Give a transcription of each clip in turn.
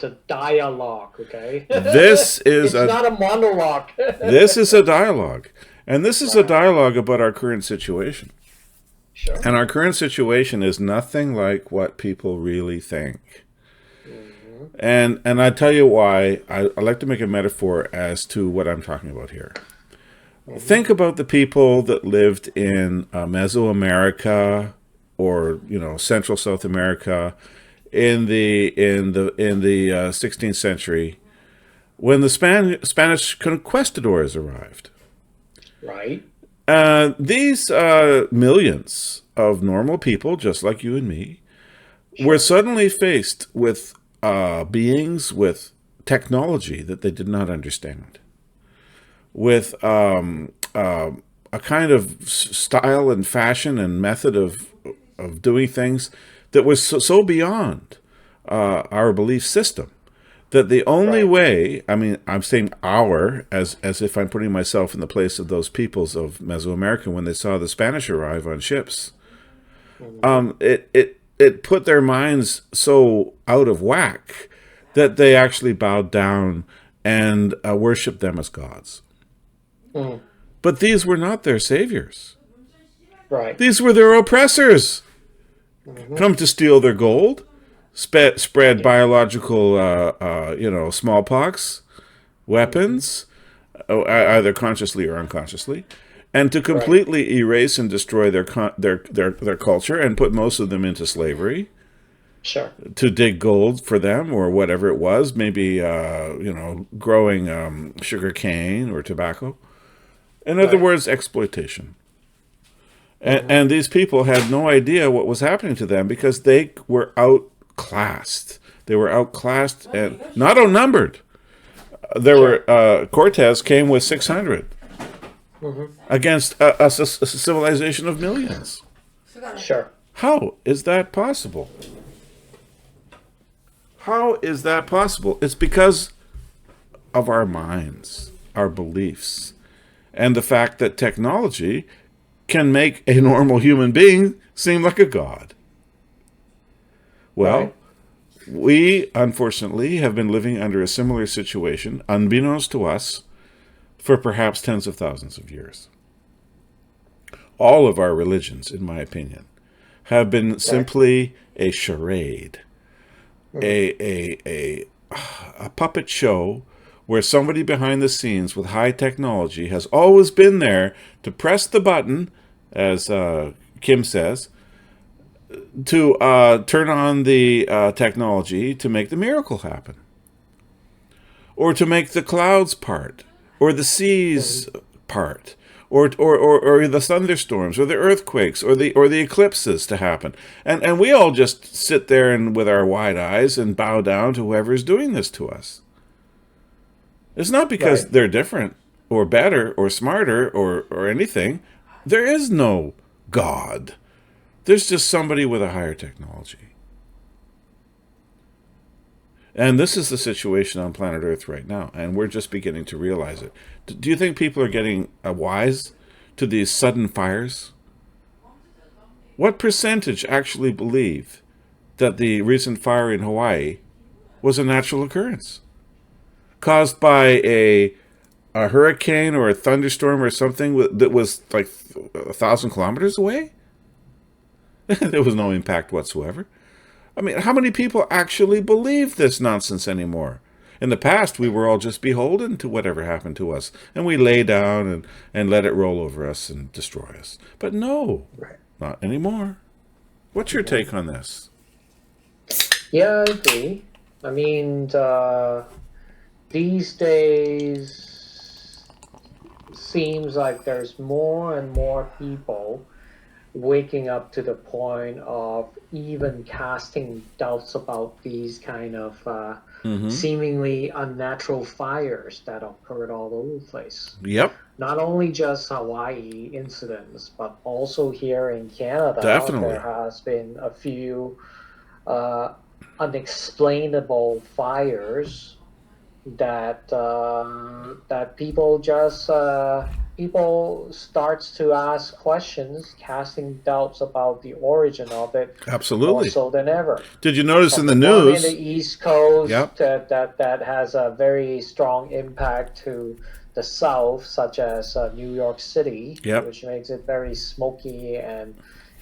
a dialogue, okay? This is It's a not a monologue. this is a dialogue, and this is a Right. dialogue about our current situation. Sure. And our current situation is nothing like what people really think. Hmm. And I tell you why. I like to make a metaphor as to what I'm talking about here. Hmm. Think about the people that lived in Mesoamerica, or Central South America in the 16th century, when the Spanish conquistadors arrived. Right. These millions of normal people, just like you and me, were Sure. suddenly faced with beings with technology that they did not understand, with a kind of style and fashion and method of doing things that was so beyond our belief system that the only Right. way, I mean, I'm saying our, as if I'm putting myself in the place of those peoples of Mesoamerica when they saw the Spanish arrive on ships. Hmm. It put their minds so out of whack that they actually bowed down and worshipped them as gods. Mm. But these were not their saviors. Right. These were their oppressors, Hmm. come to steal their gold, spread Yeah. biological, smallpox, Hmm. weapons, Right. either consciously or unconsciously, and to Right. completely erase and destroy their culture and put most of them into slavery Sure. to dig gold for them or whatever it was, maybe growing sugar cane or tobacco. In other Right. words, exploitation. Hmm. And these people had no idea what was happening to them because they were outclassed. They were outclassed and not outnumbered. There Sure. were Cortez came with 600 Hmm. against a civilization of millions. Sure. How is that possible? How is that possible? It's because of our minds, our beliefs, and the fact that technology can make a normal human being seem like a god. Well, Right. we unfortunately have been living under a similar situation, unbeknownst to us, for perhaps tens of thousands of years. All of our religions, in my opinion, have been Right. simply a charade, Hmm. a puppet show where somebody behind the scenes with high technology has always been there to press the button, as Kim says, to turn on the technology to make the miracle happen, or to make the clouds part, or the Hmm. seas part, or the thunderstorms, or the earthquakes, or the eclipses to happen. And we all just sit there and with our wide eyes and bow down to whoever's doing this to us. It's not because Right. they're different or better or smarter or anything. There is no God. There's just somebody with a higher technology. And this is the situation on planet Earth right now, and we're just beginning to realize it. Do you think people are getting wise to these sudden fires? What percentage actually believe that the recent fire in Hawaii was a natural occurrence caused by a hurricane or a thunderstorm or something that was like 1,000 kilometers away? There was no impact whatsoever. I mean, how many people actually believe this nonsense anymore? In the past, we were all just beholden to whatever happened to us, and we lay down and let it roll over us and destroy us. But no, Right. not anymore. What's your Hmm. take on this? Yeah, I agree. I mean, these days seems like there's more and more people waking up to the point of even casting doubts about these kind of Mm-hmm. seemingly unnatural fires that occurred all over the place. Yep, Not only just Hawaii incidents, but also here in Canada, there definitely. has been a few uh, unexplainable fires that that people just people starts to ask questions, casting doubts about the origin of it more Absolutely. so than ever. Did you notice in From the the one in the news? East Yep. Coast that has a very strong impact to the South, such as New York City, Yep. which makes it very smoky and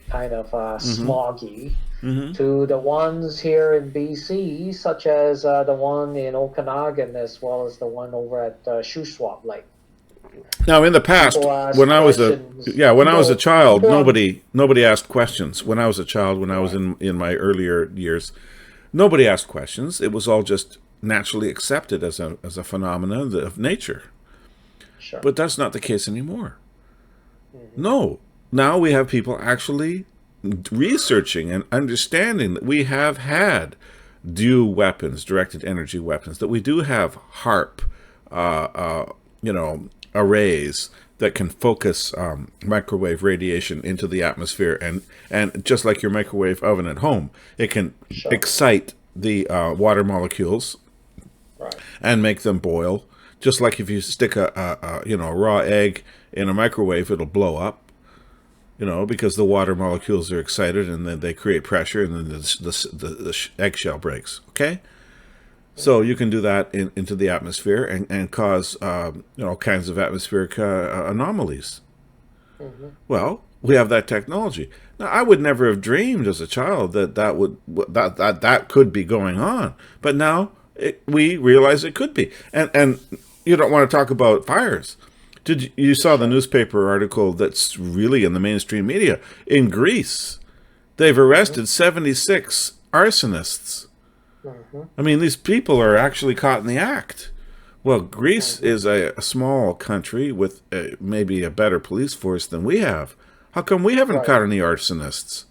kind of Mm-hmm. smoggy, Mm-hmm. to the ones here in BC, such as the one in Okanagan, as well as the one over at Shuswap Lake. Now, in the past, People ask when I was a questions. yeah, when I was a People child, people are nobody asked questions. When I was a child, when I was right. in my earlier years, nobody asked questions. It was all just naturally accepted as a phenomenon of nature. Sure. But that's not the case anymore. Hmm. No. Now we have people actually researching and understanding that we have had DEW weapons, directed energy weapons, that we do have HARP, you know, arrays that can focus microwave radiation into the atmosphere, and just like your microwave oven at home, it can Sure. excite the water molecules Right. and make them boil. Just like if you stick a raw egg in a microwave, it'll blow up. Because the water molecules are excited and then they create pressure, and then the eggshell breaks. Okay, so you can do that into the atmosphere and cause all kinds of atmospheric anomalies. Hmm. Well, we have that technology. Now, I would never have dreamed as a child that could be going on, but now we realize it could be. And you don't want to talk about fires. You saw the Sure. newspaper article that's really in the mainstream media in Greece? They've Hmm. arrested 76 arsonists. Hmm. I mean, these people are actually caught in the act. Well, Greece Hmm. is a small country with maybe a better police force than we have. How come we haven't Right. caught any arsonists?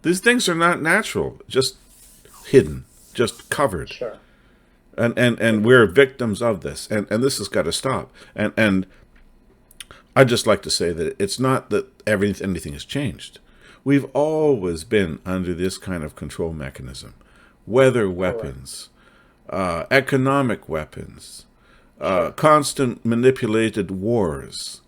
These things are not natural, just hidden, just covered. Sure. And we're victims of this. And this has got to stop. And I'd just like to say that it's not that anything has changed. We've always been under this kind of control mechanism. Weather Correct. weapons, economic weapons, Sure. constant manipulated wars.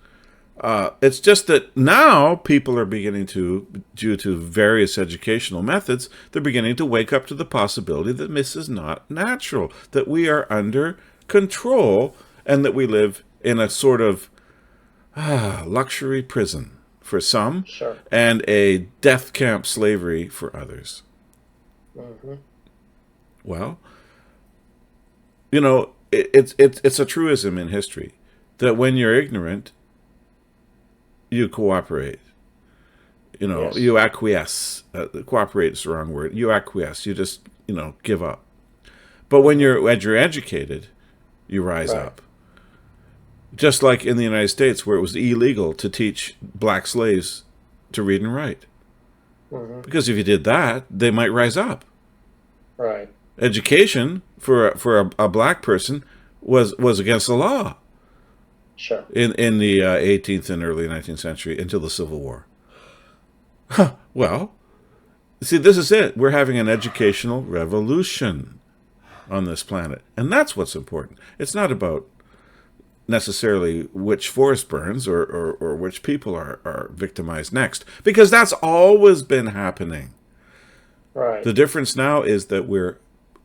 It's just that now people are beginning to, due to various educational methods, they're beginning to wake up to the possibility that this is not natural, that we are under control, and that we live in a sort of luxury prison for some Sure. and a death camp slavery for others. Hmm. Well, it's a truism in history that when you're ignorant, you cooperate. Yes. You acquiesce. Cooperate is the wrong word. You acquiesce. You just give up. But Hmm. when you're educated, you rise Right. up. Just like in the United States, where it was illegal to teach black slaves to read and write, Hmm. because if you did that, they might rise up. Right. Education for a black person was against the law Sure. in the 18th and early 19th century until the Civil War. Well, see, this is it. We're having an educational revolution on this planet, and that's what's important. It's not about necessarily which forest burns or which people are victimized next, because that's always been happening. Right. The difference now is that we're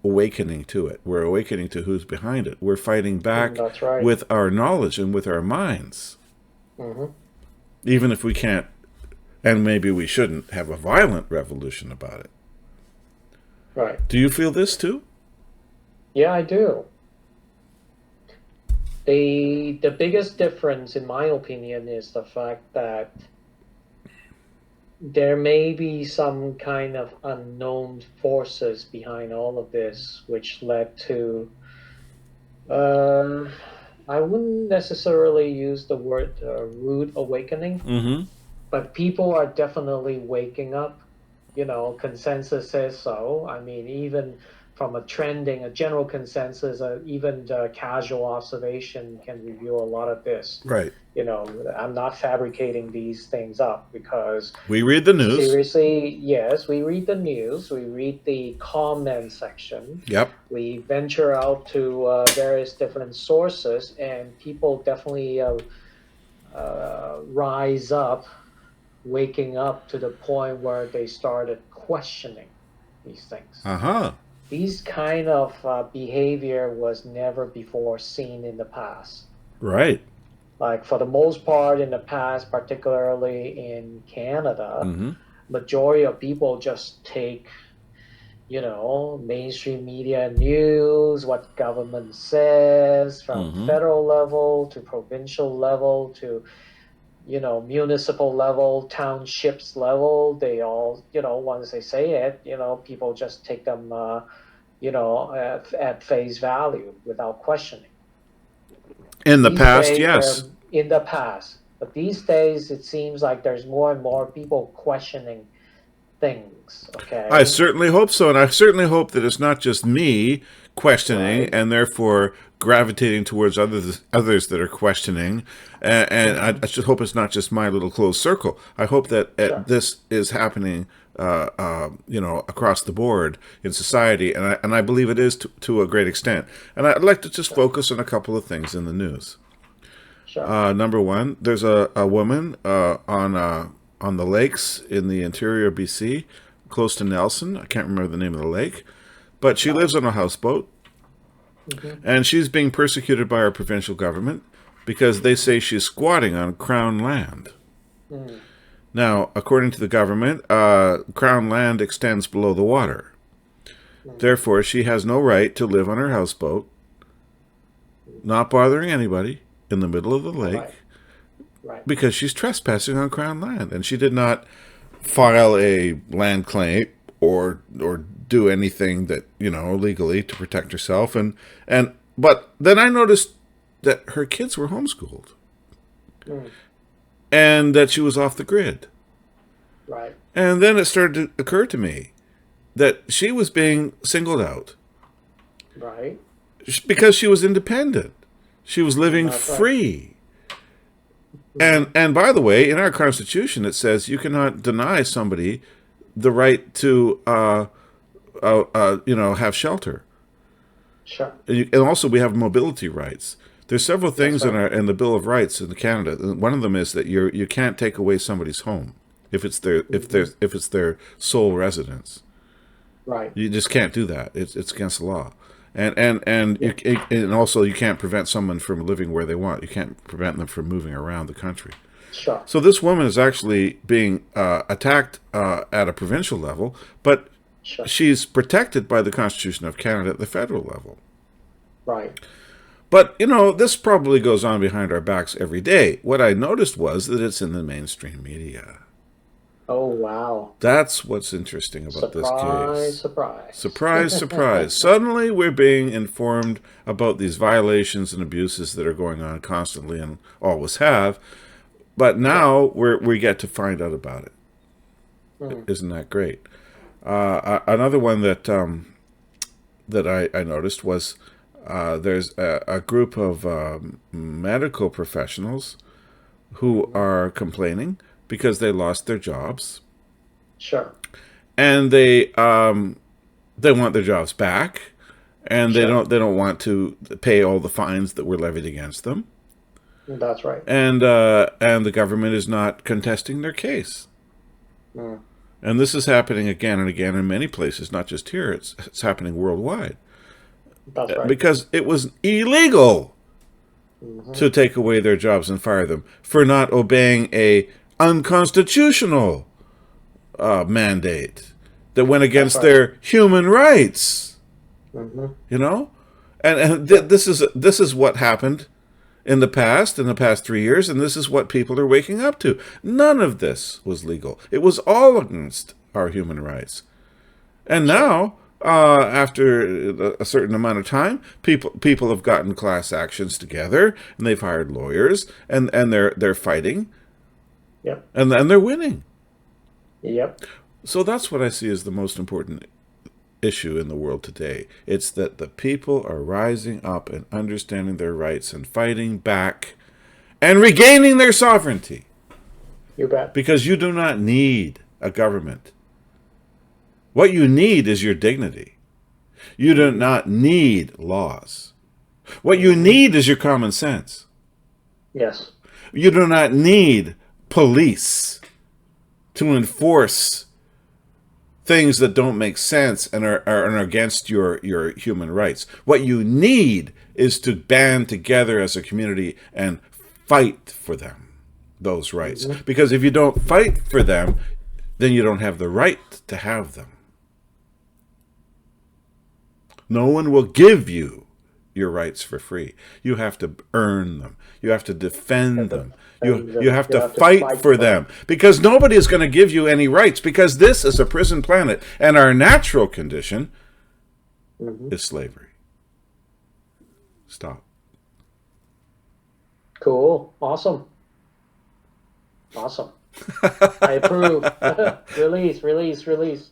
awakening to it. We're awakening to who's behind it. We're fighting back That's right. with our knowledge and with our minds, Hmm. even if we can't, and maybe we shouldn't, have a violent revolution about it. Right. Do you feel this too? Yeah, I do. The biggest difference, in my opinion, is the fact that there may be some kind of unknown forces behind all of this, which led to, uh, I wouldn't necessarily use the word rude awakening, Mm-hmm. but people are definitely waking up. consensus says so. I mean, even from a general consensus, even casual observation can reveal a lot of this. Right. I'm not fabricating these things up because We read the news. seriously, yes, we read the news, we read the comment section, Yep. we venture out to various different sources, and people definitely rise up, waking up to the point where they started questioning these things. Uh-huh. These kind of behavior was never before seen in the past. Right. Like for the most part in the past, particularly in Canada, Mm-hmm. majority of people just take, mainstream media news, what government says, from Mm-hmm. federal level to provincial level to, municipal level, townships level. They all, once they say it, people just take them, at face value without questioning. In the These past, days, yes. they're in the past, but these days it seems like there's more and more people questioning things. I Okay, certainly hope so, and I certainly hope that it's not just me questioning right? and therefore gravitating towards others that are questioning. And I Hmm. just hope it's not just my little closed circle. I hope that Sure, this is happening, across the board in society, and I believe it is to a great extent. And I'd like to just sure, focus on a couple of things in the news. sure. Number one, there's a woman on the lakes in the interior of BC, close to Nelson. I can't remember the name of the lake, but she Right. lives on a houseboat, Hmm. and she's being persecuted by our provincial government because they say she's squatting on Crown land. Mm. Now, according to the government, Crown land extends below the water. Mm. Therefore, she has no right to live on her houseboat, not bothering anybody, in the middle of the lake Right, right. because she's trespassing on Crown land, and she did not file a land claim or do anything that legally to protect herself. And but then I noticed that her kids were homeschooled Mm. and that she was off the grid. Right, And then it started to occur to me that she was being singled out right. because she was independent. She was living That's right. free. And Hmm. and by the way, in our Constitution, it says you cannot deny somebody the right to have shelter. Sure. And also we have mobility rights. There's several That's things in right. our in the Bill of Rights in Canada. One of them is that you can't take away somebody's home if it's their Hmm. if it's their sole residence. Right. You just can't do that. It's against the law. And Yep. and also you can't prevent someone from living where they want. You can't prevent them from moving around the country. Sure. So this woman is actually being attacked at a provincial level, but Sure. she's protected by the Constitution of Canada at the federal level. Right. But, this probably goes on behind our backs every day. What I noticed was that it's in the mainstream media. Oh, wow. That's what's interesting about this Surprise, case. surprise. Surprise, surprise. Suddenly we're being informed about these violations and abuses that are going on constantly and always have. But Sure. now we get to find out about it. Mm. Isn't that great? Another one that I noticed was there's a group of medical professionals who Hmm. are complaining because they lost their jobs Sure. and they want their jobs back, and Sure. they don't want to pay all the fines that were levied against them, That's right. and the government is not contesting their case. Mm. And this is happening again and again in many places, not just here. It's happening worldwide That's right. because it was illegal Hmm. to take away their jobs and fire them for not obeying a unconstitutional mandate that went That's against right. their human rights. Hmm. You know, and Sure. this is what happened in the past 3 years, and this is what people are waking up to. None of this was legal. It was all against our human rights. And Sure. now, after a certain amount of time, people have gotten class actions together, and they've hired lawyers, and they're fighting, Yep. and they're winning. Yep. So that's what I see as the most important issue in the world today. It's that the people are rising up and understanding their rights and fighting back and regaining their sovereignty. You bet. Because you do not need a government. What you need is your dignity. You do not need laws. What you need is your common sense. Yes. You do not need police to enforce things that don't make sense and are against your human rights. What you need is to band together as a community and fight for them, those rights. Because if you don't fight for them, then you don't have the right to have them. No one will give you your rights for free. You have to earn them. You have to defend them. You have to fight for them. Because nobody is going to give you any rights, because this is a prison planet, and our natural condition is slavery. Stop. Cool. Awesome. I approve. Release.